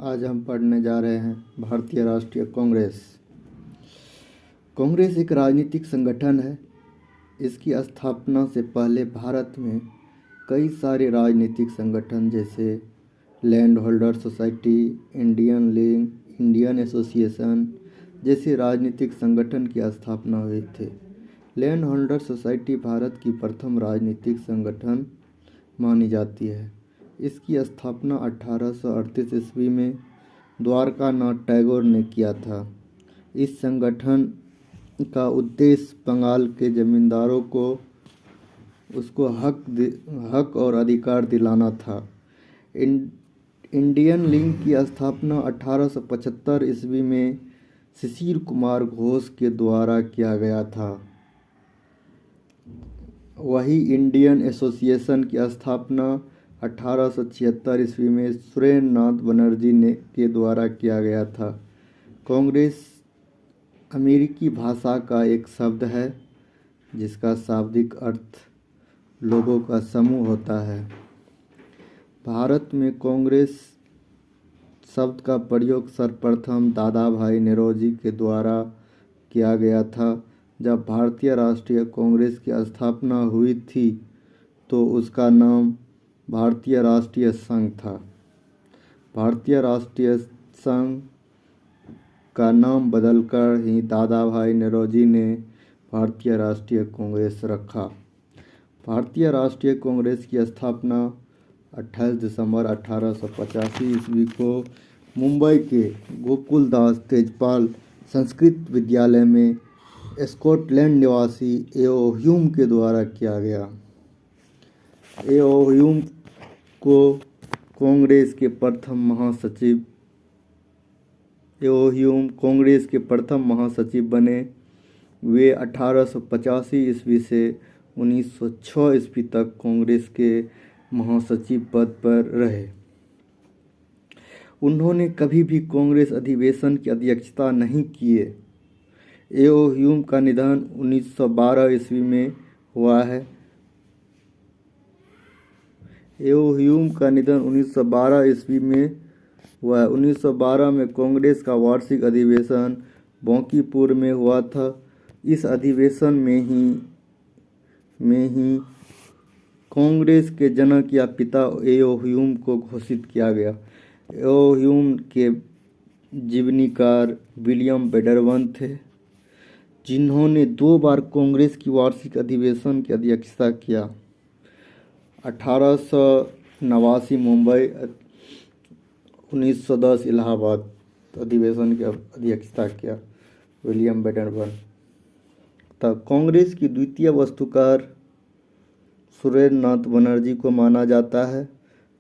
आज हम पढ़ने जा रहे हैं भारतीय राष्ट्रीय कांग्रेस। कांग्रेस एक राजनीतिक संगठन है। इसकी स्थापना से पहले भारत में कई सारे राजनीतिक संगठन जैसे land holder society, Indian league, Indian association जैसे राजनीतिक संगठन की स्थापना हुई थी। लैंड होल्डर सोसाइटी भारत की प्रथम राजनीतिक संगठन मानी जाती है। इसकी स्थापना 1838 ईस्वी में द्वारकानाथ टैगोर ने किया था। इस संगठन का उद्देश्य बंगाल के जमींदारों को उसको हक और अधिकार दिलाना था। इंडियन लीग की स्थापना 1875 ईस्वी में शिशिर कुमार घोष के द्वारा किया गया था। वही इंडियन एसोसिएशन की स्थापना 1876 ईस्वी में सुरेंद्र नाथ बनर्जी के द्वारा किया गया था। कांग्रेस अमेरिकी भाषा का एक शब्द है जिसका शाब्दिक अर्थ लोगों का समूह होता है। भारत में कांग्रेस शब्द का प्रयोग सर्वप्रथम दादा भाई नौरोजी के द्वारा किया गया था। जब भारतीय राष्ट्रीय कांग्रेस की स्थापना हुई थी तो उसका नाम भारतीय राष्ट्रीय संघ था। भारतीय राष्ट्रीय संघ का नाम बदलकर ही दादा भाई नौरोजी ने भारतीय राष्ट्रीय कांग्रेस रखा। भारतीय राष्ट्रीय कांग्रेस की स्थापना 28 दिसंबर 1885 ईस्वी को मुंबई के गोकुलदास तेजपाल संस्कृत विद्यालय में स्कॉटलैंड निवासी एओ ह्यूम के द्वारा किया गया। एओ ह्यूम को कांग्रेस के प्रथम महासचिव बने। वे 1885 ईस्वी से 1906 ईस्वी तक कांग्रेस के महासचिव पद पर रहे। उन्होंने कभी भी कांग्रेस अधिवेशन की अध्यक्षता नहीं किए। एओ ह्यूम का निधन 1912 ईस्वी में हुआ है। एओ ह्यूम का निधन 1912 ईस्वी में हुआ है। 1912 में कांग्रेस का वार्षिक अधिवेशन बांकीपुर में हुआ था। इस अधिवेशन में ही कांग्रेस के जनक या पिता एओ ह्यूम को घोषित किया गया। एओ ह्यूम के जीवनीकार विलियम बेडरवन थे जिन्होंने 2 बार कांग्रेस की वार्षिक अधिवेशन की अध्यक्षता किया। 1889 मुंबई, 1910 इलाहाबाद अधिवेशन की अध्यक्षता किया विलियम बेडरवन। तब कांग्रेस की द्वितीय वस्तुकार सुरेंद्र नाथ बनर्जी को माना जाता है।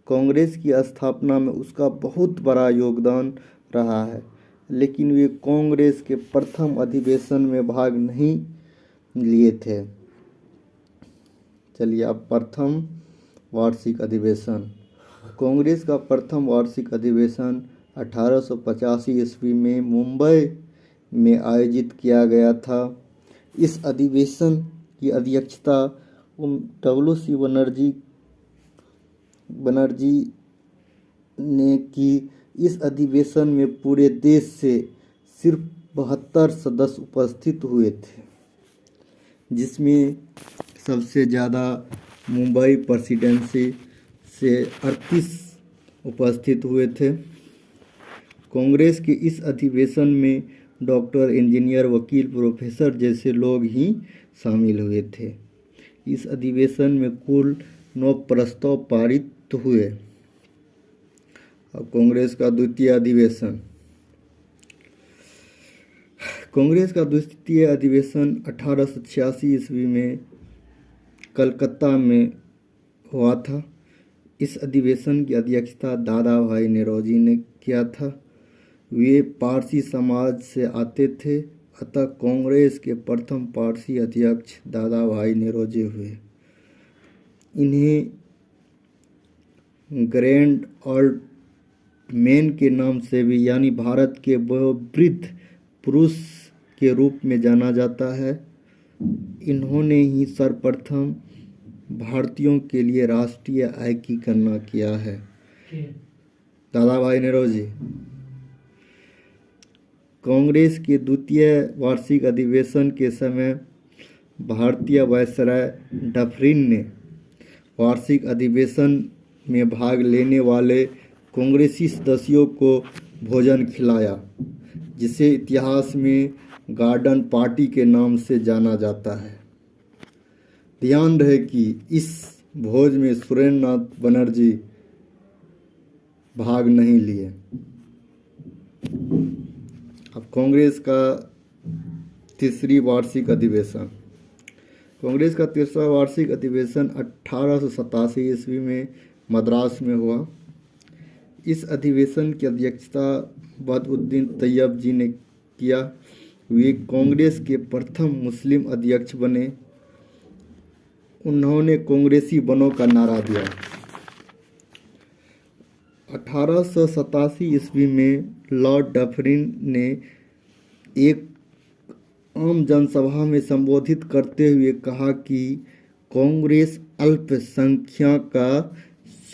कांग्रेस की स्थापना में उसका बहुत बड़ा योगदान रहा है, लेकिन वे कांग्रेस के प्रथम अधिवेशन में भाग नहीं लिए थे। चलिए अब प्रथम वार्षिक अधिवेशन। कांग्रेस का प्रथम वार्षिक अधिवेशन 1885 ईस्वी में मुंबई में आयोजित किया गया था। इस अधिवेशन की अध्यक्षता डब्ल्यू.सी. बनर्जी ने की। इस अधिवेशन में पूरे देश से सिर्फ 72 सदस्य उपस्थित हुए थे, जिसमें सबसे ज़्यादा मुंबई प्रेसिडेंसी से 38 उपस्थित हुए थे। कांग्रेस के इस अधिवेशन में डॉक्टर, इंजीनियर, वकील, प्रोफेसर जैसे लोग ही शामिल हुए थे। इस अधिवेशन में कुल 9 प्रस्ताव पारित हुए। अब कांग्रेस का द्वितीय अधिवेशन। कांग्रेस का द्वितीय अधिवेशन 1886 ईस्वी में कलकत्ता में हुआ था। इस अधिवेशन की अध्यक्षता दादा भाई नौरोजी ने किया था। वे पारसी समाज से आते थे, अतः कांग्रेस के प्रथम पारसी अध्यक्ष दादा भाई नौरोजी हुए। इन्हें ग्रैंड ओल्ड मैन के नाम से भी, यानी भारत के वृद्ध पुरुष के रूप में जाना जाता है। इन्होंने ही सर्वप्रथम भारतीयों के लिए राष्ट्रीय एकीकरण किया है। दादा भाई नौरोजी। कांग्रेस के द्वितीय वार्षिक अधिवेशन के समय भारतीय वायसराय डफरिन ने वार्षिक अधिवेशन में भाग लेने वाले कांग्रेसी सदस्यों को भोजन खिलाया, जिसे इतिहास में गार्डन पार्टी के नाम से जाना जाता है। ध्यान रहे कि इस भोज में सुरेंद्र नाथ बनर्जी भाग नहीं लिए। अब कांग्रेस का तीसरी वार्षिक अधिवेशन। कांग्रेस का तीसरा वार्षिक अधिवेशन 1887 ईस्वी में मद्रास में हुआ। इस अधिवेशन की अध्यक्षता बदउद्दीन तैयब जी ने किया। वे कांग्रेस के प्रथम मुस्लिम अध्यक्ष बने। उन्होंने कांग्रेसी बनों का नारा दिया। 1887 ईस्वी में लॉर्ड डफरिन ने एक आम जनसभा में संबोधित करते हुए कहा कि कांग्रेस अल्पसंख्यक का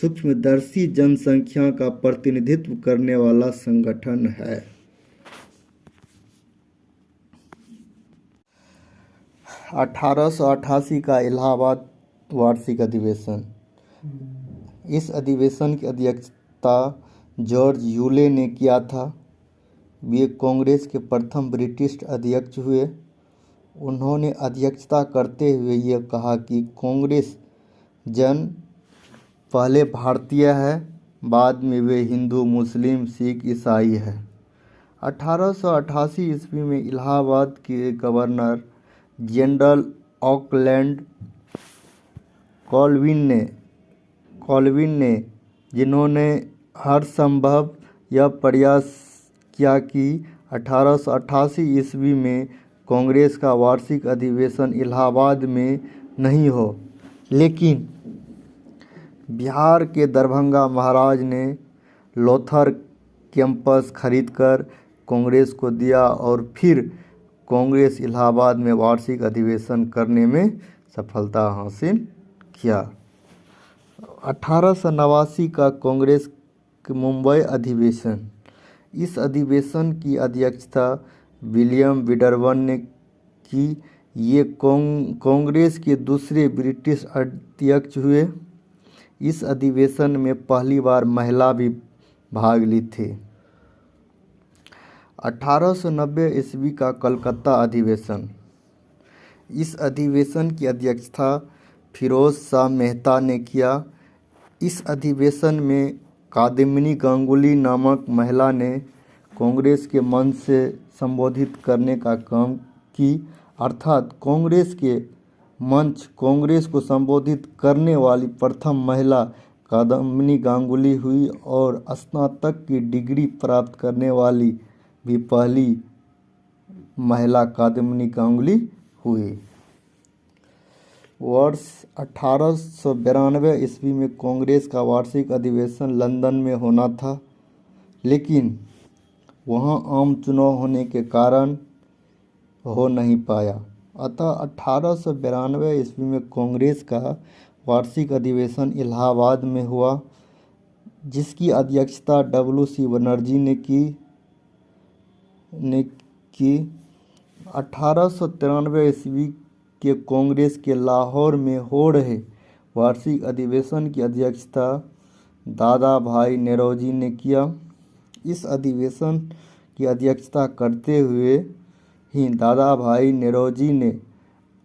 सूक्ष्मदर्शी जनसंख्या का प्रतिनिधित्व करने वाला संगठन है। 1888 का इलाहाबाद वार्षिक अधिवेशन। इस अधिवेशन की अध्यक्षता जॉर्ज यूले ने किया था। वे कांग्रेस के प्रथम ब्रिटिश अध्यक्ष हुए। उन्होंने अध्यक्षता करते हुए यह कहा कि कांग्रेस जन पहले भारतीय है, बाद में वे हिंदू, मुस्लिम, सिख, ईसाई है। 1888 ईस्वी में इलाहाबाद के गवर्नर जनरल ऑकलैंड कॉल्विन ने जिन्होंने हर संभव यह प्रयास किया कि 1888 ईस्वी में कांग्रेस का वार्षिक अधिवेशन इलाहाबाद में नहीं हो, लेकिन बिहार के दरभंगा महाराज ने लोथर कैंपस खरीदकर कांग्रेस को दिया और फिर कांग्रेस इलाहाबाद में वार्षिक अधिवेशन करने में सफलता हासिल किया। 1889 का कांग्रेस के मुंबई अधिवेशन। इस अधिवेशन की अध्यक्षता विलियम विडरबर्न ने की। ये कांग्रेस के दूसरे ब्रिटिश अध्यक्ष हुए। इस अधिवेशन में पहली बार महिला भी भाग ली थी। 1890 ईस्वी का कलकत्ता अधिवेशन। इस अधिवेशन की अध्यक्षता फिरोज शाह मेहता ने किया। इस अधिवेशन में कादम्बिनी गांगुली नामक महिला ने कांग्रेस के मंच से संबोधित करने का काम की, अर्थात कांग्रेस के मंच कांग्रेस को संबोधित करने वाली प्रथम महिला कादम्बिनी गांगुली हुई और स्नातक की डिग्री प्राप्त करने वाली भी पहली महिला कादम्बिनी गांगुली हुई। वर्ष 1892 ईस्वी में कांग्रेस का वार्षिक अधिवेशन लंदन में होना था, लेकिन वहां आम चुनाव होने के कारण हो नहीं पाया। अतः 1892 ईस्वी में कांग्रेस का वार्षिक अधिवेशन इलाहाबाद में हुआ, जिसकी अध्यक्षता W.C. बनर्जी ने की। 1893 ईस्वी के कांग्रेस के लाहौर में हो रहे वार्षिक अधिवेशन की अध्यक्षता दादा भाई नौरोजी ने किया। इस अधिवेशन की अध्यक्षता करते हुए ही दादा भाई नौरोजी ने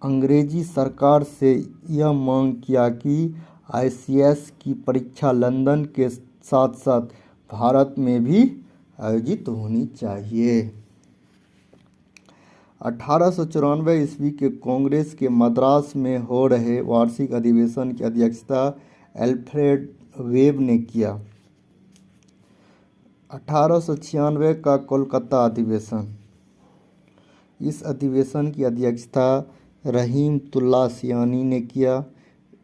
अंग्रेजी सरकार से यह मांग किया कि ICS की परीक्षा लंदन के साथ साथ भारत में भी आयोजित होनी चाहिए। 1894 ईस्वी के कांग्रेस के मद्रास में हो रहे वार्षिक अधिवेशन की अध्यक्षता एल्फ्रेड वेब ने किया। 1896 का कोलकाता अधिवेशन। इस अधिवेशन की अध्यक्षता रहीमतुल्लाह सियानी ने किया।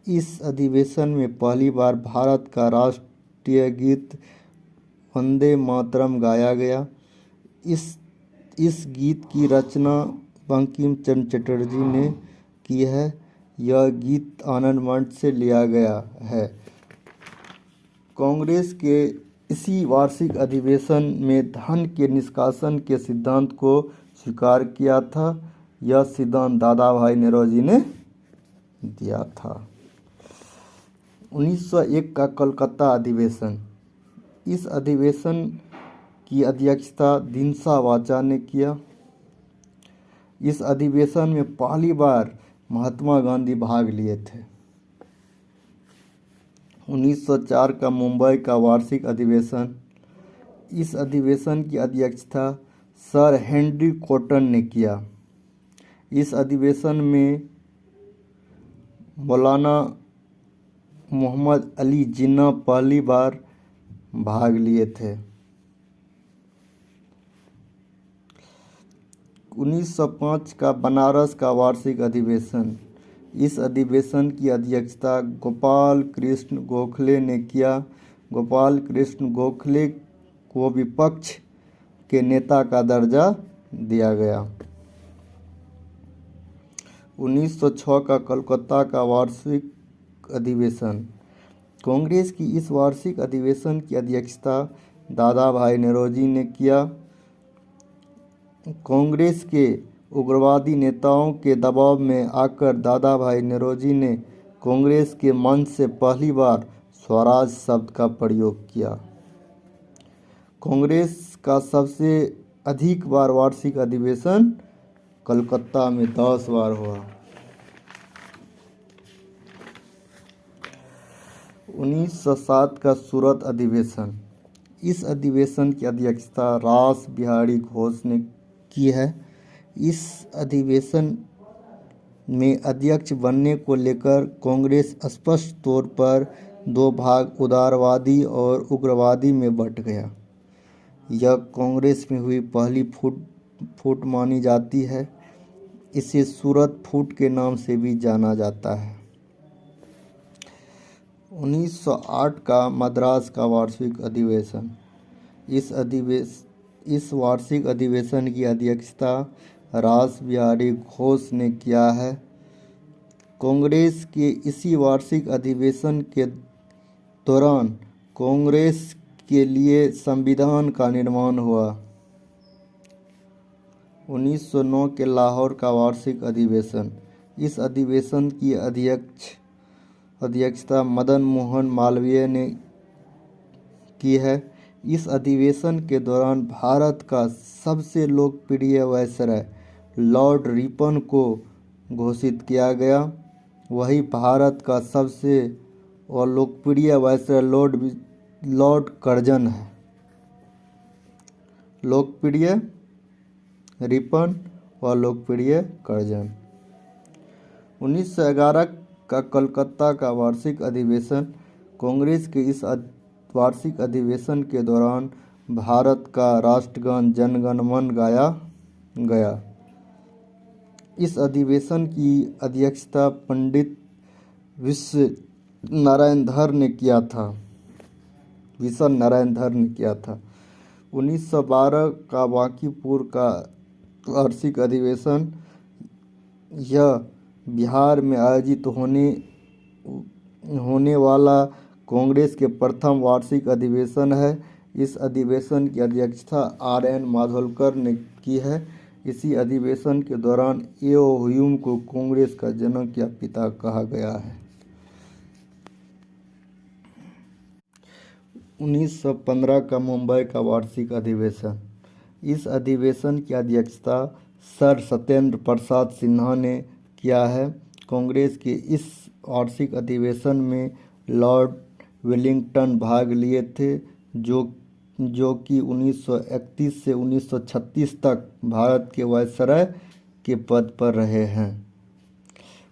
इस अधिवेशन में पहली बार भारत का राष्ट्रीय गीत वंदे मातरम गाया गया। इस गीत की रचना बंकिम चंद्र चटर्जी ने की है। यह गीत आनंद मंच से लिया गया है। कांग्रेस के इसी वार्षिक अधिवेशन में धन के निष्कासन के सिद्धांत को स्वीकार किया था। यह सिद्धांत दादा भाई नौरोजी ने दिया था। 1901 का कलकत्ता अधिवेशन। इस अधिवेशन की अध्यक्षता दिनसा वाचा ने किया। इस अधिवेशन में पहली बार महात्मा गांधी भाग लिए थे। 1904 का मुंबई का वार्षिक अधिवेशन। इस अधिवेशन की अध्यक्षता सर हेनरी कॉटन ने किया। इस अधिवेशन में मौलाना मोहम्मद अली जिन्ना पहली बार भाग लिए थे। 1905 का बनारस का वार्षिक अधिवेशन। इस अधिवेशन की अध्यक्षता गोपाल कृष्ण गोखले ने किया। गोपाल कृष्ण गोखले को विपक्ष के नेता का दर्जा दिया गया। 1906 का कलकत्ता का वार्षिक अधिवेशन। कांग्रेस की इस वार्षिक अधिवेशन की अध्यक्षता दादा भाई नौरोजी ने किया। कांग्रेस के उग्रवादी नेताओं के दबाव में आकर दादा भाई नौरोजी ने कांग्रेस के मंच से पहली बार स्वराज शब्द का प्रयोग किया। कांग्रेस का सबसे अधिक बार वार्षिक अधिवेशन कलकत्ता में 10 बार हुआ। 1907 का सूरत अधिवेशन। इस अधिवेशन की अध्यक्षता रास बिहारी घोष ने की है। इस अधिवेशन में अध्यक्ष बनने को लेकर कांग्रेस स्पष्ट तौर पर दो भाग उदारवादी और उग्रवादी में बंट गया। यह कांग्रेस में हुई पहली फूट मानी जाती है। इसे सूरत फूट के नाम से भी जाना जाता है। 1908 का मद्रास का वार्षिक अधिवेशन। इस वार्षिक अधिवेशन की अध्यक्षता रास बिहारी घोष ने किया है। कांग्रेस के इसी वार्षिक अधिवेशन के दौरान कांग्रेस के लिए संविधान का निर्माण हुआ। 1909 के लाहौर का वार्षिक अधिवेशन। इस अधिवेशन की अध्यक्षता मदन मोहन मालवीय ने की है। इस अधिवेशन के दौरान भारत का सबसे लोकप्रिय वायसराय लॉर्ड रिपन को घोषित किया गया। वही भारत का सबसे लोकप्रिय वायसराय लॉर्ड कर्जन है। लोकप्रिय रिपन और लोकप्रिय कर्जन। 1911 का कलकत्ता का वार्षिक अधिवेशन। कांग्रेस के इस वार्षिक अधिवेशन के दौरान भारत का राष्ट्रगान जन गण मन गाया गया। इस अधिवेशन की अध्यक्षता पंडित विश्व नारायण धर ने किया था। 1912 का बांकीपुर का वार्षिक अधिवेशन। यह बिहार में आयोजित होने वाला कांग्रेस के प्रथम वार्षिक अधिवेशन है। इस अधिवेशन की अध्यक्षता RN माधोलकर ने की है। इसी अधिवेशन के दौरान A.O. ह्यूम को कांग्रेस का जनक या पिता कहा गया है। 1915 का मुंबई का वार्षिक अधिवेशन। इस अधिवेशन की अध्यक्षता सर सत्येंद्र प्रसाद सिन्हा ने किया है। कांग्रेस के इस वार्षिक अधिवेशन में लॉर्ड वेलिंगटन भाग लिए थे, जो कि 1931 से 1936 तक भारत के वायसराय के पद पर रहे हैं।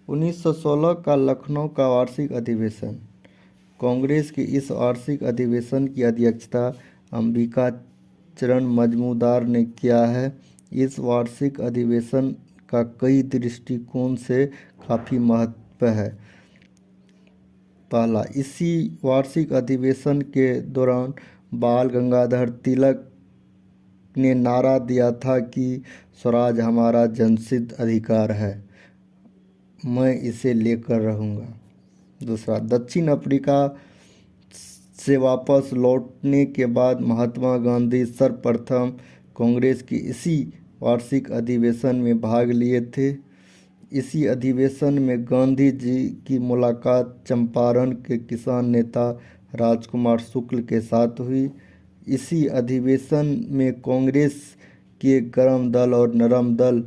1916 का लखनऊ का वार्षिक अधिवेशन। कांग्रेस के इस वार्षिक अधिवेशन की अध्यक्षता अंबिका चरण मजमूदार ने किया है। इस वार्षिक अधिवेशन का कई दृष्टिकोण से काफ़ी महत्व है। पहला, इसी वार्षिक अधिवेशन के दौरान बाल गंगाधर तिलक ने नारा दिया था कि स्वराज हमारा जनसिद्ध अधिकार है, मैं इसे लेकर रहूँगा। दूसरा, दक्षिण अफ्रीका से वापस लौटने के बाद महात्मा गांधी सर्वप्रथम कांग्रेस के इसी वार्षिक अधिवेशन में भाग लिए थे। इसी अधिवेशन में गांधी जी की मुलाकात चंपारण के किसान नेता राजकुमार शुक्ल के साथ हुई। इसी अधिवेशन में कांग्रेस के गर्म दल और नरम दल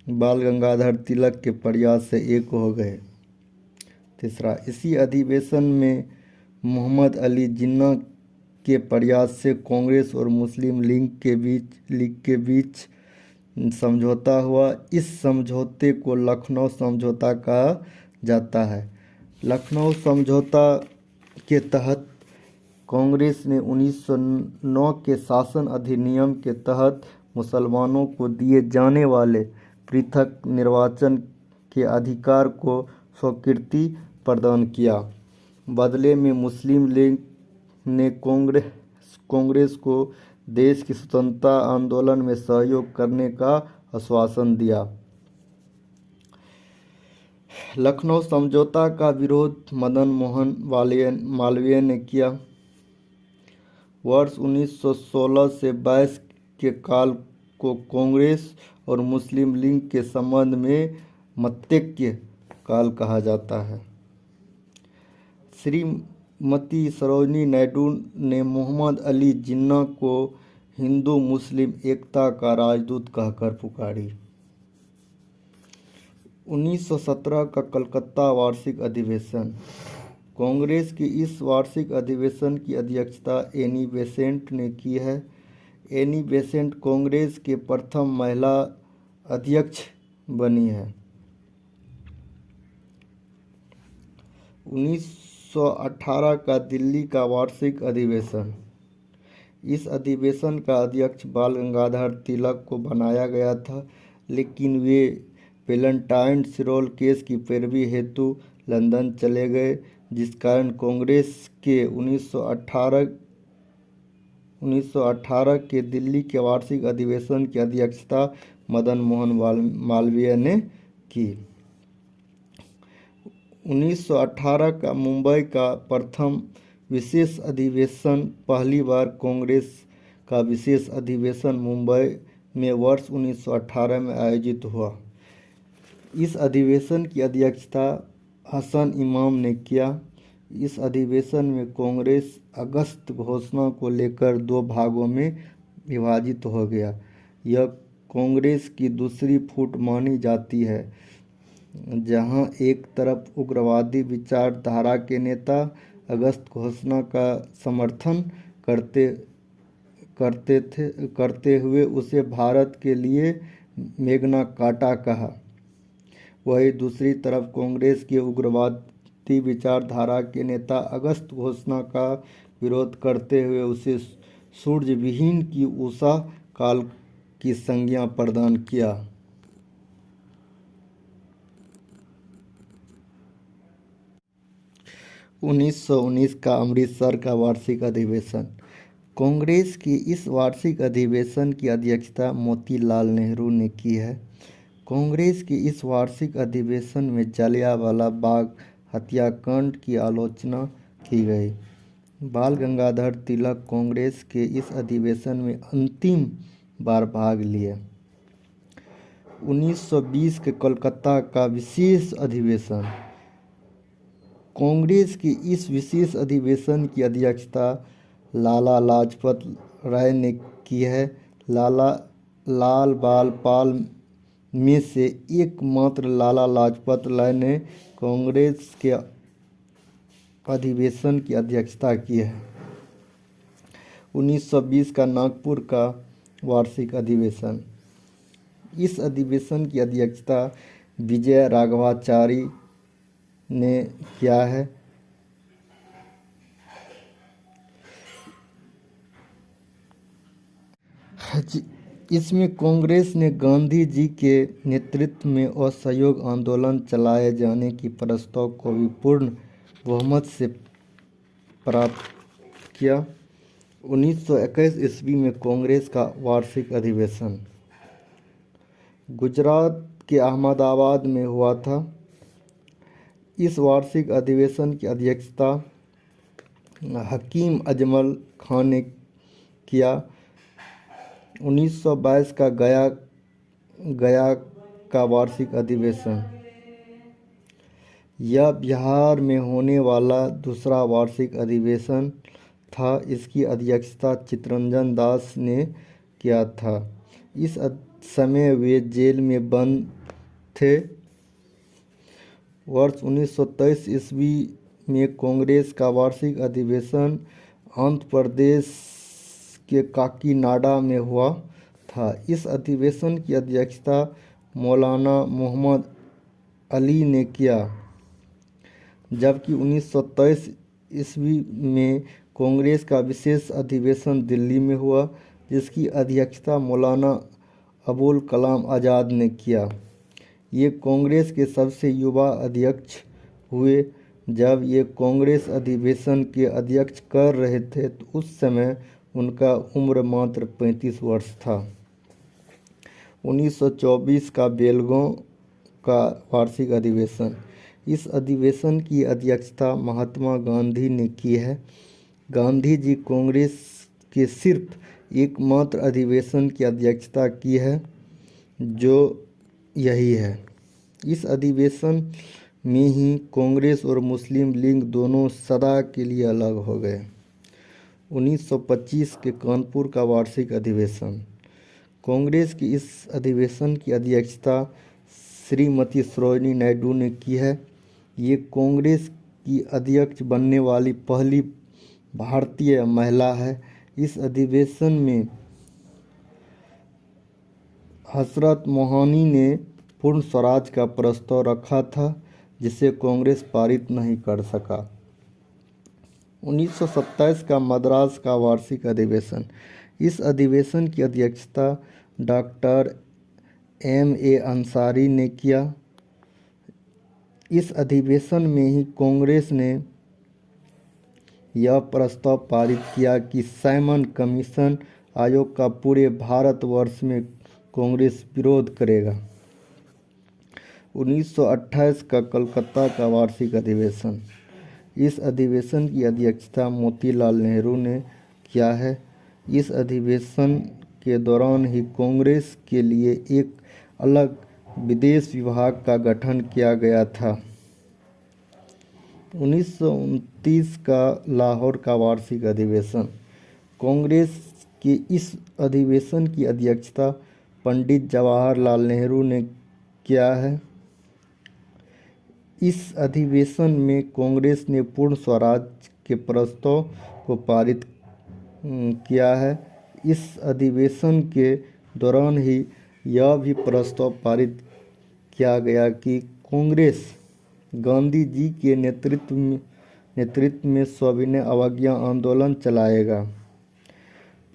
बाल गंगाधर तिलक के प्रयास से एक हो गए। तीसरा, इसी अधिवेशन में मोहम्मद अली जिन्ना के प्रयास से कांग्रेस और मुस्लिम लीग के बीच समझौता हुआ। इस समझौते को लखनऊ समझौता कहा जाता है। लखनऊ समझौता के तहत कांग्रेस ने 1909 के शासन अधिनियम के तहत मुसलमानों को दिए जाने वाले पृथक निर्वाचन के अधिकार को स्वीकृति प्रदान किया। बदले में मुस्लिम लीग ने कांग्रेस को देश की स्वतंत्रता आंदोलन में सहयोग करने का आश्वासन दिया। लखनऊ समझौता का विरोध मदन मोहन मालवीय ने किया। वर्ष 1916 से 22 के काल को कांग्रेस और मुस्लिम लीग के संबंध में मतैक्य काल कहा जाता है। श्रीमती सरोजिनी नायडू ने मोहम्मद अली जिन्ना को हिंदू मुस्लिम एकता का राजदूत कहकर पुकारी। 1917 का कलकत्ता वार्षिक अधिवेशन। कांग्रेस की इस वार्षिक अधिवेशन की अध्यक्षता एनी बेसेंट ने की है। एनी बेसेंट कांग्रेस के प्रथम महिला अध्यक्ष बनी है। 1918 का दिल्ली का वार्षिक अधिवेशन। इस अधिवेशन का अध्यक्ष बाल गंगाधर तिलक को बनाया गया था, लेकिन वे वेलेंटाइन सिरोल केस की पैरवी हेतु लंदन चले गए, जिस कारण कांग्रेस के 1918 के दिल्ली के वार्षिक अधिवेशन की अध्यक्षता मदन मोहन मालवीय ने की। 1918 का मुंबई का प्रथम विशेष अधिवेशन। पहली बार कांग्रेस का विशेष अधिवेशन मुंबई में वर्ष 1918 में आयोजित हुआ। इस अधिवेशन की अध्यक्षता हसन इमाम ने किया। इस अधिवेशन में कांग्रेस अगस्त घोषणा को लेकर दो भागों में विभाजित हो गया। यह कांग्रेस की दूसरी फूट मानी जाती है, जहां एक तरफ उग्रवादी विचारधारा के नेता अगस्त घोषणा का समर्थन करते हुए उसे भारत के लिए मैग्ना कार्टा कहा। वहीं दूसरी तरफ कांग्रेस के उग्रवादी विचारधारा के नेता अगस्त घोषणा का विरोध करते हुए उसे सूर्यविहीन की उषा काल की संज्ञा प्रदान किया। 1919 का अमृतसर का वार्षिक अधिवेशन। कांग्रेस की इस वार्षिक अधिवेशन की अध्यक्षता मोतीलाल नेहरू ने की है। कांग्रेस की इस वार्षिक अधिवेशन में जलियांवाला बाग हत्याकांड की आलोचना की गई। बाल गंगाधर तिलक कांग्रेस के इस अधिवेशन में अंतिम बार भाग लिए। 1920 के कोलकाता का विशेष अधिवेशन। कांग्रेस की इस विशेष अधिवेशन की अध्यक्षता लाला लाजपत राय ने की है। लाल बाल पाल में से एकमात्र लाला लाजपत राय ने कांग्रेस के अधिवेशन की अध्यक्षता की है। 1920 का नागपुर का वार्षिक अधिवेशन। इस अधिवेशन की अध्यक्षता विजय राघवाचारी ने किया है। इसमें कांग्रेस ने गांधी जी के नेतृत्व में असहयोग आंदोलन चलाए जाने की प्रस्ताव को भी पूर्ण बहुमत से प्राप्त किया। 1921 ईस्वी में कांग्रेस का वार्षिक अधिवेशन गुजरात के अहमदाबाद में हुआ था। इस वार्षिक अधिवेशन की अध्यक्षता हकीम अजमल खां ने किया। 1922 का गया का वार्षिक अधिवेशन। यह बिहार में होने वाला दूसरा वार्षिक अधिवेशन था। इसकी अध्यक्षता चित्तरंजन दास ने किया था। इस समय वे जेल में बंद थे। वर्ष 1923 ईस्वी में कांग्रेस का वार्षिक अधिवेशन आंध्र प्रदेश के काकीनाडा में हुआ था। इस अधिवेशन की अध्यक्षता मौलाना मोहम्मद अली ने किया, जबकि 1923 ईस्वी में कांग्रेस का विशेष अधिवेशन दिल्ली में हुआ, जिसकी अध्यक्षता मौलाना अबुल कलाम आज़ाद ने किया। ये कांग्रेस के सबसे युवा अध्यक्ष हुए। जब ये कांग्रेस अधिवेशन के अध्यक्ष कर रहे थे तो उस समय उनका उम्र मात्र 35 वर्ष था। 1924 का बेलगांव का वार्षिक अधिवेशन। इस अधिवेशन की अध्यक्षता महात्मा गांधी ने की है। गांधी जी कांग्रेस के सिर्फ एकमात्र अधिवेशन की अध्यक्षता की है जो यही है। इस अधिवेशन में ही कांग्रेस और मुस्लिम लीग दोनों सदा के लिए अलग हो गए। 1925 के कानपुर का वार्षिक अधिवेशन। कांग्रेस की इस अधिवेशन की अध्यक्षता श्रीमती सरोजिनी नायडू ने की है। ये कांग्रेस की अध्यक्ष बनने वाली पहली भारतीय महिला है। इस अधिवेशन में हजरत मोहनी ने पूर्ण स्वराज का प्रस्ताव रखा था, जिसे कांग्रेस पारित नहीं कर सका। 1927 का मद्रास का वार्षिक अधिवेशन। इस अधिवेशन की अध्यक्षता डॉक्टर M.A. अंसारी ने किया। इस अधिवेशन में ही कांग्रेस ने यह प्रस्ताव पारित किया कि साइमन कमीशन आयोग का पूरे भारतवर्ष में कांग्रेस विरोध करेगा। 1928 का कलकत्ता का वार्षिक अधिवेशन। इस अधिवेशन की अध्यक्षता मोतीलाल नेहरू ने किया है। इस अधिवेशन के दौरान ही कांग्रेस के लिए एक अलग विदेश विभाग का गठन किया गया था। 1929 का लाहौर का वार्षिक अधिवेशन। कांग्रेस के इस अधिवेशन की अध्यक्षता पंडित जवाहरलाल नेहरू ने किया है। इस अधिवेशन में कांग्रेस ने पूर्ण स्वराज के प्रस्ताव को पारित किया है। इस अधिवेशन के दौरान ही यह भी प्रस्ताव पारित किया गया कि कांग्रेस गांधी जी के नेतृत्व में सविनय अवज्ञा आंदोलन चलाएगा।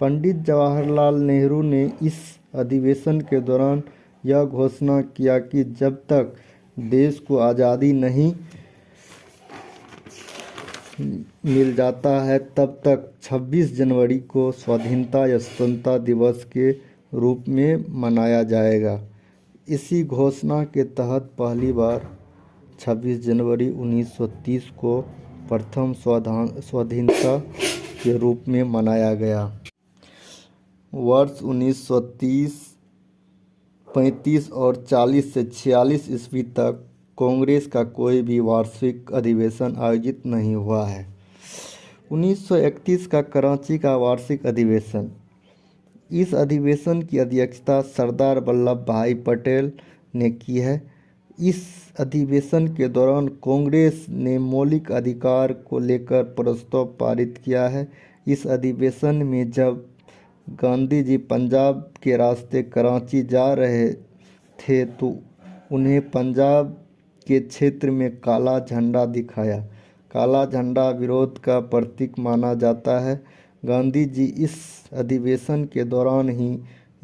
पंडित जवाहरलाल नेहरू ने इस अधिवेशन के दौरान यह घोषणा किया कि जब तक देश को आज़ादी नहीं मिल जाता है तब तक 26 जनवरी को स्वाधीनता या स्वतंत्रता दिवस के रूप में मनाया जाएगा। इसी घोषणा के तहत पहली बार 26 जनवरी 1930 को प्रथम स्वाधीनता के रूप में मनाया गया। वर्ष 1930, 35 और 40 से 46 ईस्वी तक कांग्रेस का कोई भी वार्षिक अधिवेशन आयोजित नहीं हुआ है। 1931 का कराची का वार्षिक अधिवेशन। इस अधिवेशन की अध्यक्षता सरदार वल्लभ भाई पटेल ने की है। इस अधिवेशन के दौरान कांग्रेस ने मौलिक अधिकार को लेकर प्रस्ताव पारित किया है। इस अधिवेशन में जब गांधी जी पंजाब के रास्ते कराची जा रहे थे तो उन्हें पंजाब के क्षेत्र में काला झंडा दिखाया। काला झंडा विरोध का प्रतीक माना जाता है। गांधी जी इस अधिवेशन के दौरान ही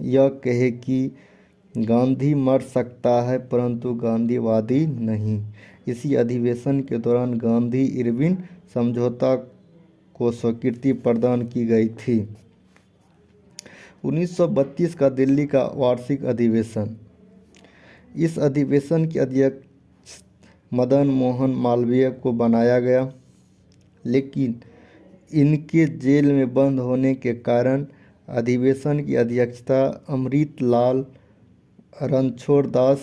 यह कहे कि गांधी मर सकता है परंतु गांधीवादी नहीं। इसी अधिवेशन के दौरान गांधी इरविन समझौता को स्वीकृति प्रदान की गई थी। 1932 का दिल्ली का वार्षिक अधिवेशन। इस अधिवेशन के अध्यक्ष मदन मोहन मालवीय को बनाया गया, लेकिन इनके जेल में बंद होने के कारण अधिवेशन की अध्यक्षता अमृतलाल रणछोड़दास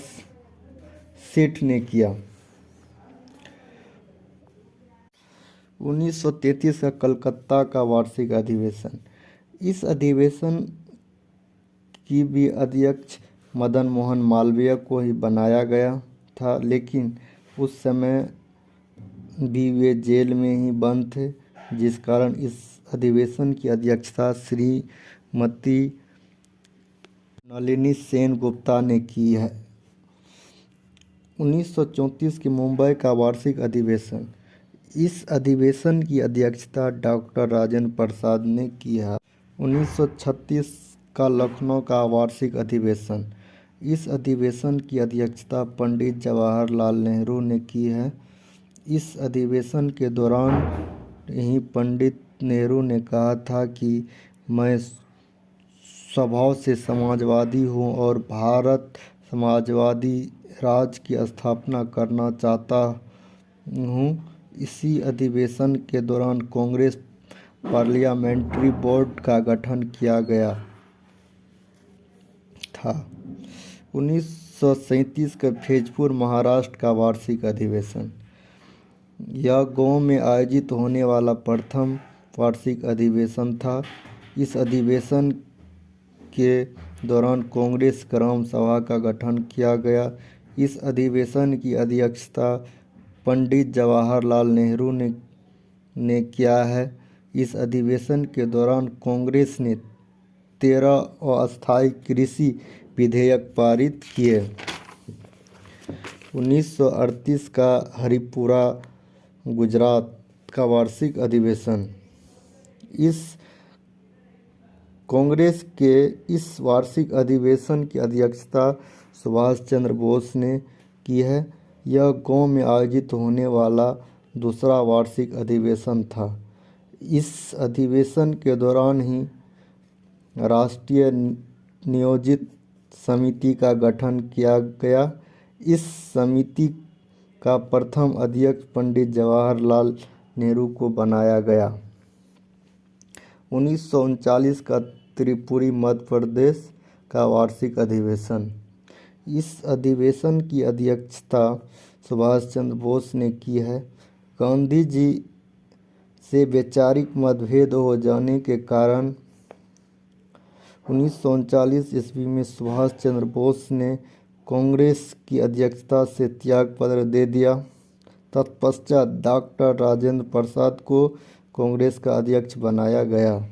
सेठ ने किया। 1933 का कलकत्ता का वार्षिक अधिवेशन। इस अधिवेशन की भी अध्यक्ष मदन मोहन मालवीय को ही बनाया गया था, लेकिन उस समय भी वे जेल में ही बंद थे, जिस कारण इस अधिवेशन की अध्यक्षता श्रीमती नलिनी सेन गुप्ता ने की है। 1934 के मुंबई का वार्षिक अधिवेशन। इस अधिवेशन की अध्यक्षता डॉक्टर राजेंद्र प्रसाद ने की है। 1936 का लखनऊ का वार्षिक अधिवेशन। इस अधिवेशन की अध्यक्षता पंडित जवाहरलाल नेहरू ने की है। इस अधिवेशन के दौरान ही पंडित नेहरू ने कहा था कि मैं स्वभाव से समाजवादी हूँ और भारत समाजवादी राज्य की स्थापना करना चाहता हूँ। इसी अधिवेशन के दौरान कांग्रेस पार्लियामेंट्री बोर्ड का गठन किया गया था। 1937 का फैजपुर महाराष्ट्र का वार्षिक अधिवेशन। यह गांव में आयोजित होने वाला प्रथम वार्षिक अधिवेशन था। इस अधिवेशन के दौरान कांग्रेस ग्राम सभा का गठन किया गया। इस अधिवेशन की अध्यक्षता पंडित जवाहरलाल नेहरू ने किया है। इस अधिवेशन के दौरान कांग्रेस ने 13 अस्थायी कृषि विधेयक पारित किए। 1938 का हरिपुरा गुजरात का वार्षिक अधिवेशन। कांग्रेस के इस वार्षिक अधिवेशन की अध्यक्षता सुभाष चंद्र बोस ने की है। यह गांव में आयोजित होने वाला दूसरा वार्षिक अधिवेशन था। इस अधिवेशन के दौरान ही राष्ट्रीय नियोजित समिति का गठन किया गया। इस समिति का प्रथम अध्यक्ष पंडित जवाहरलाल नेहरू को बनाया गया। 1939 का त्रिपुरी मध्य प्रदेश का वार्षिक अधिवेशन। इस अधिवेशन की अध्यक्षता सुभाष चंद्र बोस ने की है। गांधी जी से वैचारिक मतभेद हो जाने के कारण 1939 ईस्वी में सुभाष चंद्र बोस ने कांग्रेस की अध्यक्षता से त्यागपत्र दे दिया। तत्पश्चात डॉक्टर राजेंद्र प्रसाद को कांग्रेस का अध्यक्ष बनाया गया।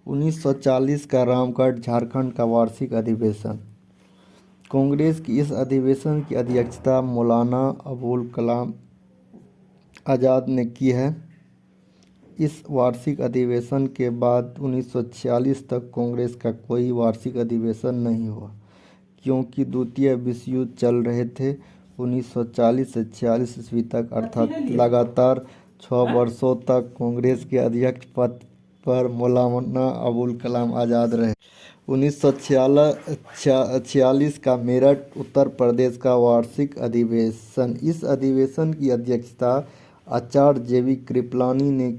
1940 का रामगढ़ झारखंड का वार्षिक अधिवेशन। कांग्रेस की इस अधिवेशन की अध्यक्षता मौलाना अबुल कलाम आज़ाद ने की है। इस वार्षिक अधिवेशन के बाद 1946 तक कांग्रेस का कोई वार्षिक अधिवेशन नहीं हुआ, क्योंकि द्वितीय विश्व युद्ध चल रहे थे। 1940 से 46 ईस्वी तक अर्थात लगातार 6 वर्षों तक कांग्रेस के अध्यक्ष पद पर मौलाना अबुल कलाम आज़ाद रहे। 1946 का मेरठ उत्तर प्रदेश का वार्षिक अधिवेशन। इस अधिवेशन की अध्यक्षता आचार्य जेवी कृपलानी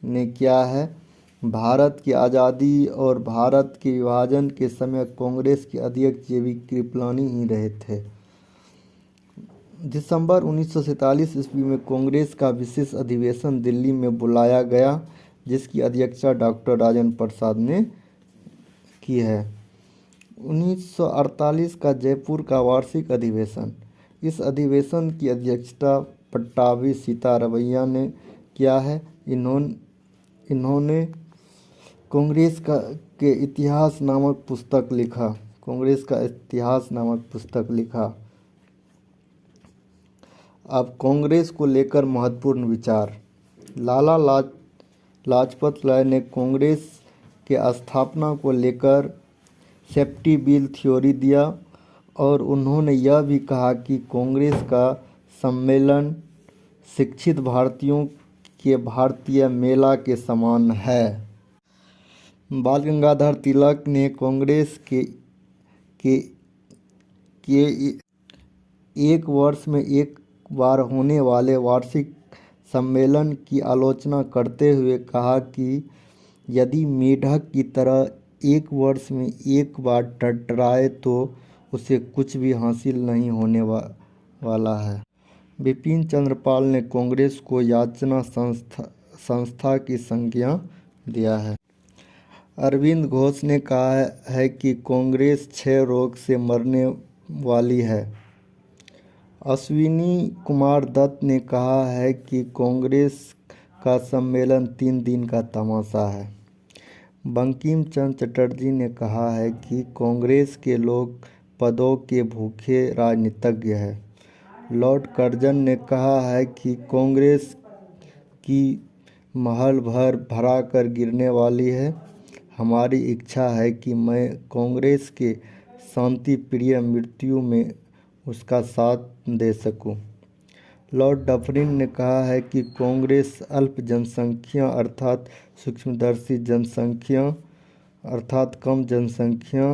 ने किया है। भारत की आज़ादी और भारत के विभाजन के समय कांग्रेस के अध्यक्ष जेवी कृपलानी ही रहे थे। दिसंबर 1947 ईस्वी में कांग्रेस का विशेष अधिवेशन दिल्ली में बुलाया गया, जिसकी अध्यक्षता डॉक्टर राजेंद्र प्रसाद ने की है। 1948 का जयपुर का वार्षिक अधिवेशन। इस अधिवेशन की अध्यक्षता पट्टाभी सीतारमैया ने किया है। इन्होंने कांग्रेस के इतिहास नामक पुस्तक लिखा। अब कांग्रेस को लेकर महत्वपूर्ण विचार। लाला लाजपत राय ने कांग्रेस के स्थापना को लेकर सेफ्टी बिल थ्योरी दिया और उन्होंने यह भी कहा कि कांग्रेस का सम्मेलन शिक्षित भारतीयों के भारतीय मेला के समान है। बाल गंगाधर तिलक ने कांग्रेस के एक वर्ष में एक बार होने वाले वार्षिक सम्मेलन की आलोचना करते हुए कहा कि यदि मेढक की तरह एक वर्ष में एक बार टकराए तो उसे कुछ भी हासिल नहीं होने वाला है। बिपिन चंद्र पाल ने कांग्रेस को याचना संस्था की संज्ञा दिया है। अरविंद घोष ने कहा है कि कांग्रेस क्षय रोग से मरने वाली है। अश्विनी कुमार दत्त ने कहा है कि कांग्रेस का सम्मेलन 3 दिन का तमाशा है। बंकिम चंद्र चटर्जी ने कहा है कि कांग्रेस के लोग पदों के भूखे राजनीतिज्ञ हैं। लॉर्ड कर्जन ने कहा है कि कांग्रेस की महल भरा कर गिरने वाली है। हमारी इच्छा है कि मैं कांग्रेस के शांति प्रिय मृत्यु में उसका साथ दे सकूं। लॉर्ड डफरिन ने कहा है कि कांग्रेस अल्प जनसंख्या अर्थात सूक्ष्मदर्शी जनसंख्या अर्थात कम जनसंख्या